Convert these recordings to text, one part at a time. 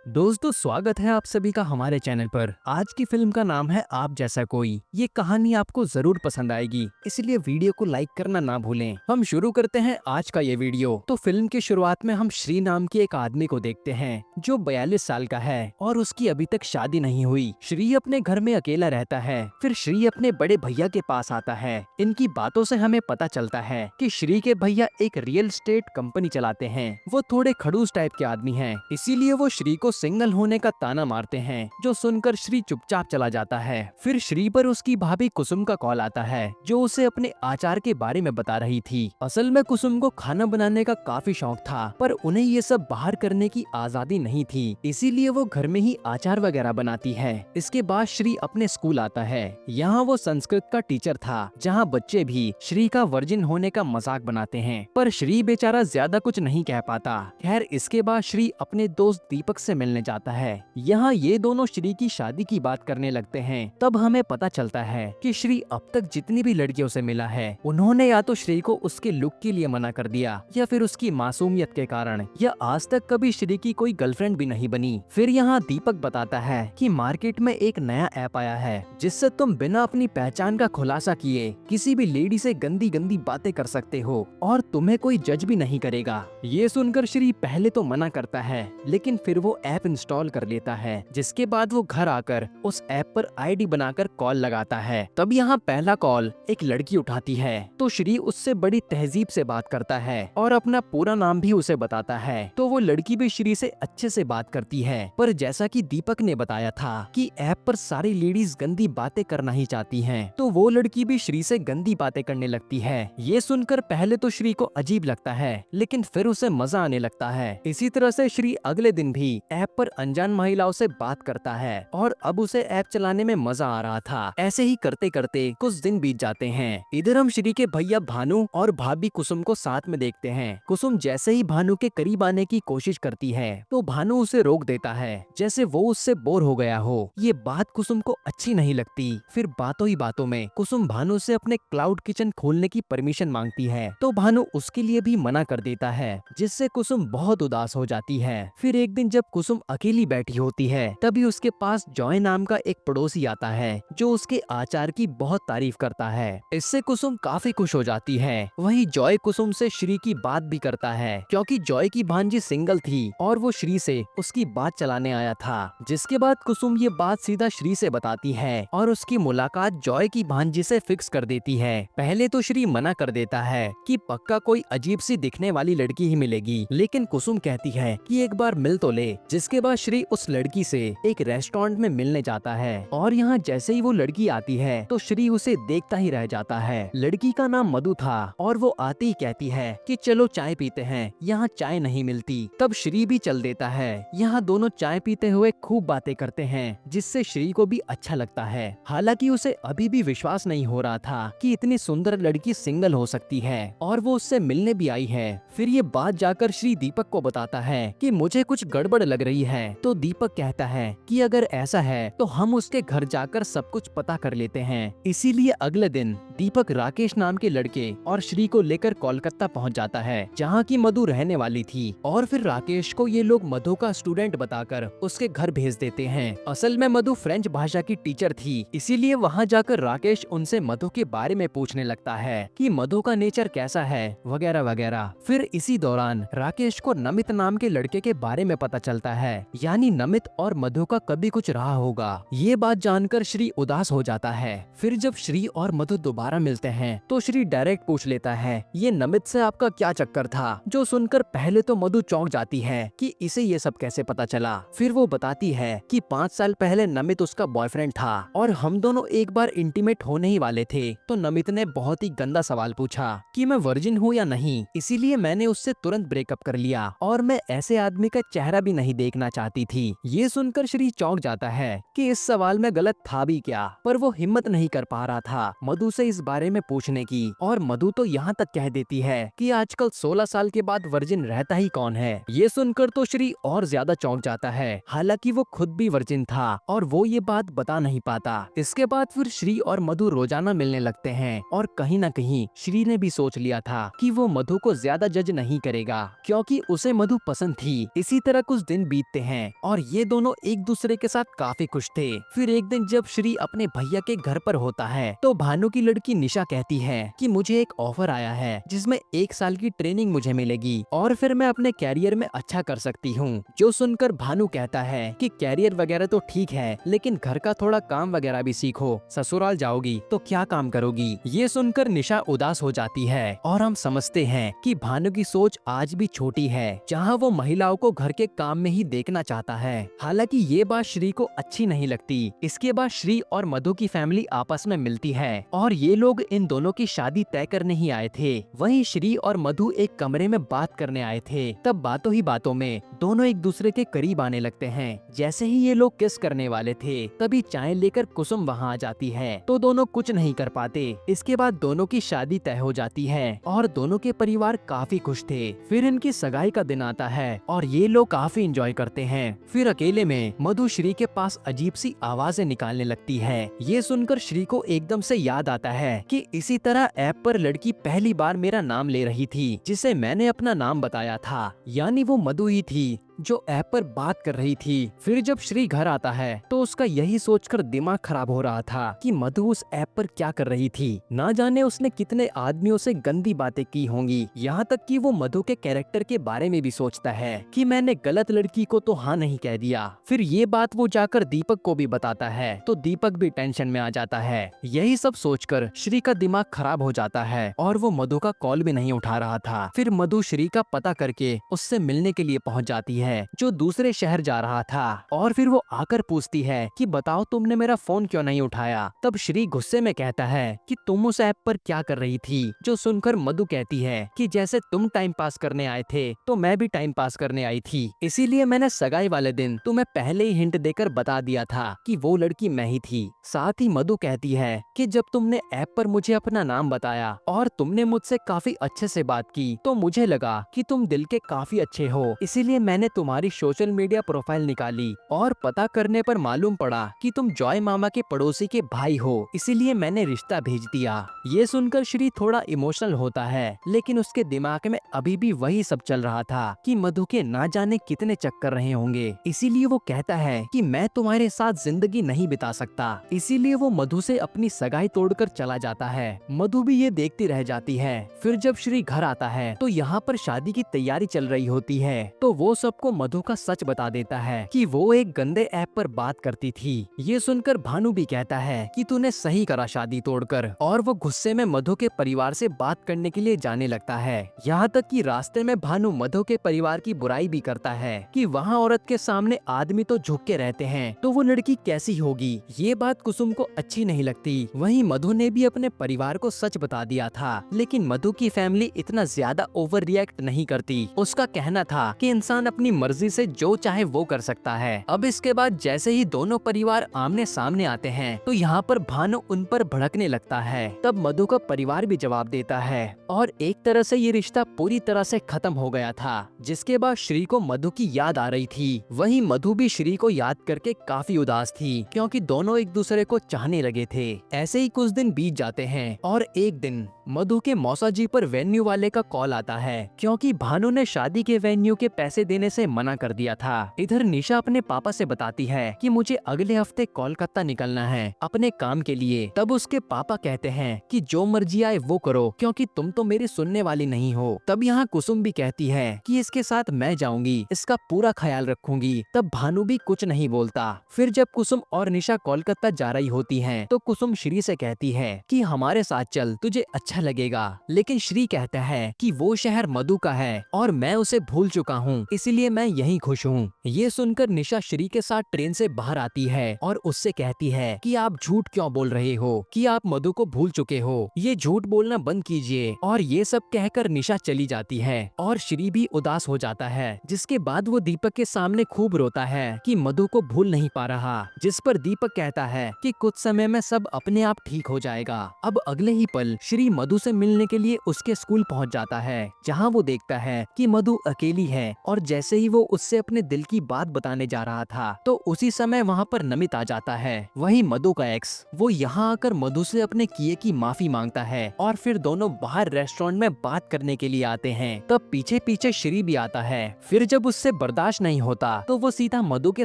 दोस्तों, स्वागत है आप सभी का हमारे चैनल पर। आज की फिल्म का नाम है आप जैसा कोई। ये कहानी आपको जरूर पसंद आएगी, इसलिए वीडियो को लाइक करना ना भूलें। हम शुरू करते हैं आज का ये वीडियो। तो फिल्म की शुरुआत में हम श्री नाम के एक आदमी को देखते हैं जो 42 साल का है और उसकी अभी तक शादी नहीं हुई। श्री अपने घर में अकेला रहता है। फिर श्री अपने बड़े भैया के पास आता है। इनकी बातों से हमें पता चलता है कि श्री के भैया एक रियल एस्टेट कंपनी चलाते हैं। वो थोड़े खड़ूस टाइप के आदमी हैं, इसीलिए वो श्री को सिंगल होने का ताना मारते हैं, जो सुनकर श्री चुपचाप चला जाता है। फिर श्री पर उसकी भाभी कुसुम का कॉल आता है, जो उसे अपने आचार के बारे में बता रही थी। असल में कुसुम को खाना बनाने का काफी शौक था, पर उन्हें ये सब बाहर करने की आजादी नहीं थी, इसीलिए वो घर में ही आचार वगैरह बनाती है। इसके बाद श्री अपने स्कूल आता है। यहाँ वो संस्कृत का टीचर था, जहाँ बच्चे भी श्री का वर्जिन होने का मजाक बनाते हैं, पर श्री बेचारा ज्यादा कुछ नहीं कह पाता। खैर, इसके बाद श्री अपने दोस्त दीपक से मिलने जाता है। यहाँ ये दोनों श्री की शादी की बात करने लगते हैं। तब हमें पता चलता है कि श्री अब तक जितनी भी लड़कियों से मिला है, उन्होंने या तो श्री को उसके लुक के लिए मना कर दिया, या फिर उसकी मासूमियत के कारण, या आज तक कभी श्री की कोई गर्लफ्रेंड भी नहीं बनी। फिर यहाँ दीपक बताता है कि मार्केट में एक नया ऐप आया है, जिससे तुम बिना अपनी पहचान का खुलासा किए किसी भी लेडी से गंदी गंदी बातें कर सकते हो और तुम्हें कोई जज भी नहीं करेगा। ये सुनकर श्री पहले तो मना करता है, लेकिन फिर वो ऐप इंस्टॉल कर लेता है। जिसके बाद वो घर आकर उस ऐप पर आईडी बनाकर कॉल लगाता है। तब यहाँ पहला कॉल एक लड़की उठाती है, तो श्री उससे बड़ी तहजीब से बात करता है और अपना पूरा नाम भी उसे बताता है। तो वो लड़की भी श्री से अच्छे से बात करती है, पर जैसा कि दीपक ने बताया था कि ऐप पर सारी लेडीज गंदी बातें करना ही चाहती हैं, तो वो लड़की भी श्री से गंदी बातें करने लगती है। ये सुनकर पहले तो श्री को अजीब लगता है, लेकिन फिर उसे मजा आने लगता है। इसी तरह से श्री अगले दिन भी ऐप पर अनजान महिलाओं से बात करता है और अब उसे ऐप चलाने में मजा आ रहा था। ऐसे ही करते करते कुछ दिन बीत जाते हैं। इधर हम श्री के भैया भानु और भाभी कुसुम को साथ में देखते हैं। कुसुम जैसे ही भानु के करीब आने की कोशिश करती है, तो भानु उसे रोक देता है, जैसे वो उससे बोर हो गया हो। ये बात कुसुम को अच्छी नहीं लगती। फिर बातों ही बातों में कुसुम भानु से अपने क्लाउड किचन खोलने की परमिशन मांगती है, तो भानु उसके लिए भी मना कर देता है, जिससे कुसुम बहुत उदास हो जाती है। फिर एक दिन जब कुसुम अकेली बैठी होती है, तभी उसके पास जॉय नाम का एक पड़ोसी आता है, जो उसके आचार की बहुत तारीफ करता है। इससे कुसुम काफी खुश हो जाती है। वहीं जॉय कुसुम से श्री की बात भी करता है, क्योंकि जॉय की भांजी सिंगल थी और वो श्री से उसकी बात चलाने आया था। जिसके बाद कुसुम ये बात सीधा श्री से बताती है और उसकी मुलाकात जॉय की भांजी से फिक्स कर देती है। पहले तो श्री मना कर देता है कि पक्का कोई अजीब सी दिखने वाली लड़की ही मिलेगी, लेकिन कुसुम कहती है कि एक बार मिल तो ले। जिसके बाद श्री उस लड़की से एक रेस्टोरेंट में मिलने जाता है और यहाँ जैसे ही वो लड़की आती है, तो श्री उसे देखता ही रह जाता है। लड़की का नाम मधु था और वो आती ही कहती है कि चलो चाय पीते हैं, यहाँ चाय नहीं मिलती। तब श्री भी चल देता है। यहाँ दोनों चाय पीते हुए खूब बातें करते हैं, जिससे श्री को भी अच्छा लगता है। हालांकि उसे अभी भी विश्वास नहीं हो रहा था कि इतनी सुंदर लड़की सिंगल हो सकती है, और वो उससे मिलने भी आई है। फिर ये बात जाकर श्री दीपक को बताता है कि मुझे कुछ गड़बड़ लग रही है। तो दीपक कहता है कि अगर ऐसा है तो हम उसके घर जाकर सब कुछ पता कर लेते हैं। इसीलिए अगले दिन दीपक राकेश नाम के लड़के और श्री को लेकर कोलकाता पहुंच जाता है, जहां की मधु रहने वाली थी। और फिर राकेश को ये लोग मधु का स्टूडेंट बताकर उसके घर भेज देते हैं। असल में मधु फ्रेंच भाषा की टीचर थी, इसीलिए वहां जाकर राकेश उनसे मधु के बारे में पूछने लगता है कि मधु का नेचर कैसा है, वगैरह वगैरह। फिर इसी दौरान राकेश को नमित नाम के लड़के के बारे में पता चलता है, यानी नमित और मधु का कभी कुछ रहा होगा। ये बात जानकर श्री उदास हो जाता है। फिर जब श्री और मधु दोबारा मिलते हैं, तो श्री डायरेक्ट पूछ लेता है ये नमित से आपका क्या चक्कर था। जो सुनकर पहले तो मधु चौंक जाती है कि इसे ये सब कैसे पता चला। फिर वो बताती है कि 5 साल पहले नमित उसका बॉयफ्रेंड था और हम दोनों एक बार इंटीमेट होने ही वाले थे। तो नमित ने बहुत ही गंदा सवाल पूछा कि मैं वर्जिन हूँ या नहीं, इसीलिए मैंने उससे तुरंत ब्रेकअप कर लिया और मैं ऐसे आदमी का चेहरा भी नहीं देखना चाहती थी। ये सुनकर श्री चौंक जाता है कि इस सवाल में गलत था भी क्या, पर वो हिम्मत नहीं कर पा रहा था मधु से इस बारे में पूछने की। और मधु तो यहाँ तक कह देती है कि आजकल 16 साल के बाद वर्जिन रहता ही कौन है। ये सुनकर तो श्री और ज्यादा चौंक जाता है। हालांकि वो खुद भी वर्जिन था और वो ये बात बता नहीं पाता। इसके बाद फिर श्री और मधु रोजाना मिलने लगते हैं और कहीं न कहीं श्री ने भी सोच लिया था कि वो मधु को ज्यादा जज नहीं करेगा, क्योंकि उसे मधु पसंद थी। इसी तरह कुछ दिन बीतते हैं और ये दोनों एक दूसरे के साथ काफी खुश थे। फिर एक दिन जब श्री अपने भैया के घर पर होता है तो भानु की लड़की निशा कहती है कि मुझे एक ऑफर आया है जिसमें 1 साल की ट्रेनिंग मुझे मिलेगी और फिर मैं अपने कैरियर में अच्छा कर सकती हूँ। जो सुनकर भानु कहता है कि कैरियर वगैरह तो ठीक है, लेकिन घर का थोड़ा काम वगैरह भी सीखो, ससुराल जाओगी तो क्या काम करोगी। ये सुनकर निशा उदास हो जाती है और हम समझते हैं कि भानु की सोच आज भी छोटी है, जहाँ वो महिलाओं को घर के काम में ही देखना चाहता है। हालांकि ये बात श्री को अच्छी नहीं लगती। इसके बाद श्री और मधु की फैमिली आपस में मिलती है और ये लोग इन दोनों की शादी तय करने ही आए थे। वहीं श्री और मधु एक कमरे में बात करने आए थे। तब बातों ही बातों में दोनों एक दूसरे के करीब आने लगते हैं। जैसे ही ये लोग किस करने वाले थे तभी चाय लेकर कुसुम वहाँ आ जाती है तो दोनों कुछ नहीं कर पाते। इसके बाद दोनों की शादी तय हो जाती है और दोनों के परिवार काफी खुश थे। फिर इनकी सगाई का दिन आता है और ये लोग काफी एंजॉय करते हैं। फिर अकेले में मधु श्री के पास अजीब सी आवाजें निकालने लगती है। ये सुनकर श्री को एकदम से याद आता है कि इसी तरह ऐप पर लड़की पहली बार मेरा नाम ले रही थी जिसे मैंने अपना नाम बताया था, यानी वो मधु ही थी जो ऐप पर बात कर रही थी। फिर जब श्री घर आता है तो उसका यही सोचकर दिमाग खराब हो रहा था कि मधु उस ऐप पर क्या कर रही थी। ना जाने उसने कितने आदमियों से गंदी बातें की होंगी। यहाँ तक कि वो मधु के कैरेक्टर के बारे में भी सोचता है कि मैंने गलत लड़की को तो हाँ नहीं कह दिया। फिर ये बात वो जाकर दीपक को भी बताता है तो दीपक भी टेंशन में आ जाता है। यही सब सोचकर श्री का दिमाग खराब हो जाता है और वो मधु का कॉल भी नहीं उठा रहा था। फिर मधु श्री का पता करके उससे मिलने के लिए पहुँच जाती है जो दूसरे शहर जा रहा था और फिर वो आकर पूछती है कि बताओ तुमने मेरा फोन क्यों नहीं उठाया। तब श्री गुस्से में कहता है कि तुम उस ऐप पर क्या कर रही थी। जो सुनकर मधु कहती है कि जैसे तुम टाइम पास करने आए थे तो मैं भी टाइम पास करने आई थी, इसीलिए मैंने सगाई वाले दिन तुम्हें पहले ही हिंट देकर बता दिया था कि वो लड़की मैं ही थी। साथ ही मधु कहती है कि जब तुमने ऐप पर मुझे अपना नाम बताया और तुमने मुझसे काफी अच्छे से बात की तो मुझे लगा कि तुम दिल के काफी अच्छे हो, इसीलिए मैंने तुम्हारी सोशल मीडिया प्रोफाइल निकाली और पता करने पर मालूम पड़ा कि तुम जॉय मामा के पड़ोसी के भाई हो, इसीलिए मैंने रिश्ता भेज दिया। ये सुनकर श्री थोड़ा इमोशनल होता है, लेकिन उसके दिमाग में अभी भी वही सब चल रहा था कि मधु के ना जाने कितने चक्कर रहे होंगे। इसीलिए वो कहता है कि मैं तुम्हारे साथ जिंदगी नहीं बिता सकता। इसीलिए वो मधु से अपनी सगाई तोड़कर चला जाता है। मधु भी ये देखती रह जाती है। फिर जब श्री घर आता है तो यहाँ पर शादी की तैयारी चल रही होती है तो वो सबको मधु का सच बता देता है कि वो एक गंदे ऐप पर बात करती थी। ये सुनकर भानु भी कहता है कि तूने सही करा शादी तोड़कर, और वो गुस्से में मधु के परिवार से बात करने के लिए जाने लगता है। यहाँ तक कि रास्ते में भानु मधु के परिवार की बुराई भी करता है कि वहाँ औरत के सामने आदमी तो झुक के रहते हैं तो वो लड़की कैसी होगी। ये बात कुसुम को अच्छी नहीं लगती। वहीं मधु ने भी अपने परिवार को सच बता दिया था, लेकिन मधु की फैमिली इतना ज्यादा ओवर रिएक्ट नहीं करती। उसका कहना था कि इंसान अपनी मर्जी से जो चाहे वो कर सकता है। अब इसके बाद जैसे ही दोनों परिवार आमने सामने आते हैं तो यहाँ पर भानु उन पर भड़कने लगता है। तब मधु का परिवार भी जवाब देता है और एक तरह से ये रिश्ता पूरी तरह से खत्म हो गया था। जिसके बाद श्री को मधु की याद आ रही थी। वहीं मधु भी श्री को याद करके काफी उदास थी क्योंकि दोनों एक दूसरे को चाहने लगे थे। ऐसे ही कुछ दिन बीत जाते हैं और एक दिन मधु के मौसा जी पर वेन्यू वाले का कॉल आता है क्योंकि भानु ने शादी के वेन्यू के पैसे देने से मना कर दिया था। इधर निशा अपने पापा से बताती है कि मुझे अगले हफ्ते कोलकाता निकलना है अपने काम के लिए। तब उसके पापा कहते हैं कि जो मर्जी आए वो करो क्योंकि तुम तो मेरी सुनने वाली नहीं हो। तब यहाँ कुसुम भी कहती है कि इसके साथ मैं जाऊंगी, इसका पूरा ख्याल रखूंगी। तब भानु भी कुछ नहीं बोलता। फिर जब कुसुम और निशा कोलकाता जा रही होती है तो कुसुम श्री से कहती है कि हमारे साथ चल, तुझे अच्छा लगेगा। लेकिन श्री कहता है कि वो शहर मधु का है और मैं उसे भूल चुका हूँ, इसीलिए मैं यहीं खुश हूँ। ये सुनकर निशा श्री के साथ ट्रेन से बाहर आती है और उससे कहती है कि आप झूठ क्यों बोल रहे हो कि आप मधु को भूल चुके हो, ये झूठ बोलना बंद कीजिए। और ये सब कहकर निशा चली जाती है और श्री भी उदास हो जाता है। जिसके बाद वो दीपक के सामने खूब रोता है कि मधु को भूल नहीं पा रहा। जिस पर दीपक कहता है कि कुछ समय में सब अपने आप ठीक हो जाएगा। अब अगले ही पल श्री मधु से मिलने के लिए उसके स्कूल पहुंच जाता है, जहां वो देखता है कि मधु अकेली है और जैसे जैसे ही वो उससे अपने दिल की बात बताने जा रहा था तो उसी समय वहाँ पर नमित आ जाता है, वही मधु का एक्स। वो यहाँ आकर मधु से अपने किए की माफी मांगता है और फिर दोनों बाहर रेस्टोरेंट में बात करने के लिए आते हैं। तब पीछे पीछे श्री भी आता है। फिर जब उससे बर्दाश्त नहीं होता तो वो सीधा मधु के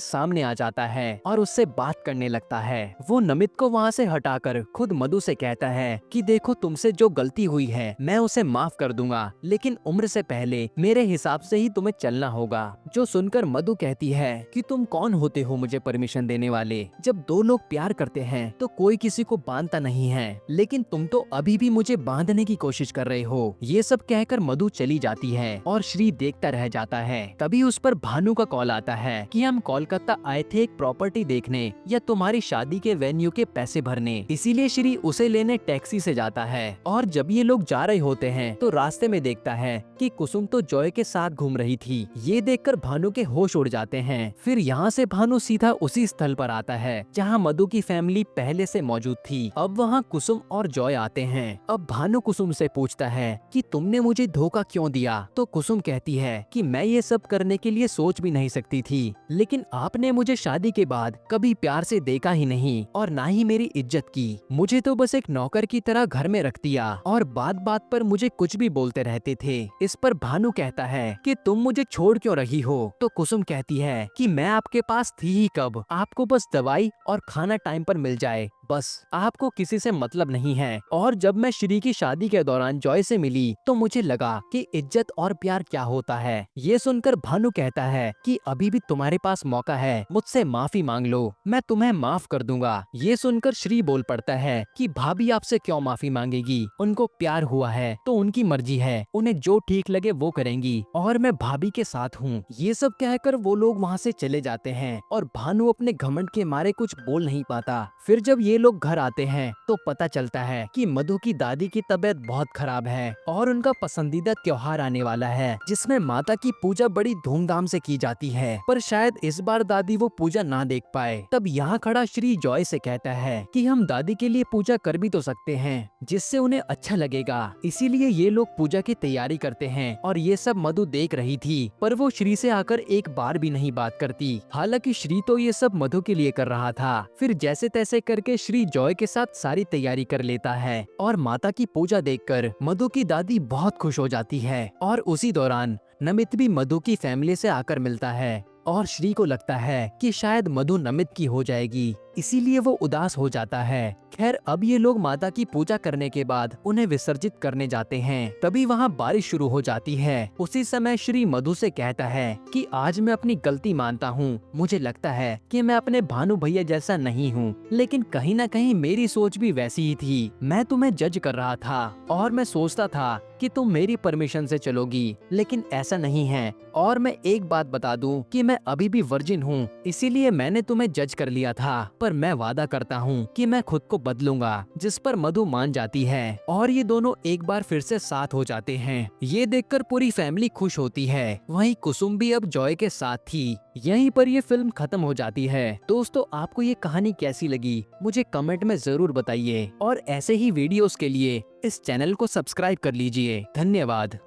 सामने आ जाता है और उससे बात करने लगता है। वो नमित को वहाँ से हटाकर खुद मधु से कहता है कि देखो, तुमसे जो गलती हुई है मैं उसे माफ कर दूंगा, लेकिन उम्र से पहले मेरे हिसाब से ही तुम्हें चलना होगा। जो सुनकर मधु कहती है कि तुम कौन होते हो मुझे परमिशन देने वाले? जब दो लोग प्यार करते हैं तो कोई किसी को बांधता नहीं है, लेकिन तुम तो अभी भी मुझे बांधने की कोशिश कर रहे हो। ये सब कहकर मधु चली जाती है और श्री देखता रह जाता है। तभी उस पर भानु का कॉल आता है कि हम कोलकाता आए थे एक प्रॉपर्टी देखने या तुम्हारी शादी के वेन्यू के पैसे भरने, इसीलिए श्री उसे लेने टैक्सी से जाता है। और जब ये लोग जा रहे होते हैं तो रास्ते में देखता है कि कुसुम तो जॉय के साथ घूम रही थी। ये देखकर भानु के होश उड़ जाते हैं। फिर यहाँ से भानु सीधा उसी स्थल पर आता है जहाँ मधु की फैमिली पहले से मौजूद थी। अब वहाँ कुसुम और जॉय आते हैं। अब भानु कुसुम से पूछता है कि तुमने मुझे धोखा क्यों दिया? तो कुसुम कहती है कि मैं ये सब करने के लिए सोच भी नहीं सकती थी, लेकिन आपने मुझे शादी के बाद कभी प्यार से देखा ही नहीं और ना ही मेरी इज्जत की। मुझे तो बस एक नौकर की तरह घर में रख दिया और बात बात पर मुझे कुछ भी बोलते रहते थे। इस पर भानु कहता है कि तुम मुझे छोड़ क्यों रही हो? तो कुसुम कहती है कि मैं आपके पास थी ही कब? आपको बस दवाई और खाना टाइम पर मिल जाए, बस आपको किसी से मतलब नहीं है। और जब मैं श्री की शादी के दौरान जॉय से मिली तो मुझे लगा कि इज्जत और प्यार क्या होता है। ये सुनकर भानु कहता है कि अभी भी तुम्हारे पास मौका है, मुझसे माफी मांग लो, मैं तुम्हें माफ कर दूंगा। ये सुनकर श्री बोल पड़ता है कि भाभी आपसे क्यों माफी मांगेगी? उनको प्यार हुआ है तो उनकी मर्जी है, उन्हें जो ठीक लगे वो करेंगी और मैं भाभी के साथ हूँ। ये सब कहकर वो लोग वहाँ से चले जाते हैं और भानु अपने घमंड के मारे कुछ बोल नहीं पाता। फिर जब ये लोग घर आते हैं तो पता चलता है कि मधु की दादी की तबीयत बहुत खराब है और उनका पसंदीदा त्योहार आने वाला है जिसमें माता की पूजा बड़ी धूमधाम से की जाती है, पर शायद इस बार दादी वो पूजा ना देख पाए। तब यहाँ खड़ा श्री जॉय से कहता है कि हम दादी के लिए पूजा कर भी तो सकते हैं जिससे उन्हें अच्छा लगेगा। इसीलिए ये लोग पूजा की तैयारी करते हैं और ये सब मधु देख रही थी, पर वो श्री से आकर एक बार भी नहीं बात करती। हालांकि श्री तो ये सब मधु के लिए कर रहा था। फिर जैसे तैसे करके श्री जॉय के साथ सारी तैयारी कर लेता है और माता की पूजा देखकर मधु की दादी बहुत खुश हो जाती है। और उसी दौरान नमित भी मधु की फैमिली से आकर मिलता है और श्री को लगता है कि शायद मधु नमित की हो जाएगी, इसीलिए वो उदास हो जाता है। खैर, अब ये लोग माता की पूजा करने के बाद उन्हें विसर्जित करने जाते हैं। तभी वहाँ बारिश शुरू हो जाती है। उसी समय श्री मधु से कहता है कि आज मैं अपनी गलती मानता हूँ। मुझे लगता है कि मैं अपने भानु भैया जैसा नहीं हूँ, लेकिन कहीं न कहीं मेरी सोच भी वैसी ही थी। मैं तुम्हें जज कर रहा था और मैं सोचता था कि तुम मेरी परमिशन से चलोगी, लेकिन ऐसा नहीं है। और मैं एक बात बता दूं कि मैं अभी भी वर्जिन हूँ, इसीलिए मैंने तुम्हें जज कर लिया था, पर मैं वादा करता हूँ कि मैं खुद को बदलूंगा। जिस पर मधु मान जाती है और ये दोनों एक बार फिर से साथ हो जाते हैं। ये देखकर पूरी फैमिली खुश होती है। वहीं कुसुम भी अब जॉय के साथ थी। यहीं पर ये फिल्म खत्म हो जाती है। दोस्तों, आपको ये कहानी कैसी लगी मुझे कमेंट में जरूर बताइए और ऐसे ही वीडियोस के लिए इस चैनल को सब्सक्राइब कर लीजिए। धन्यवाद।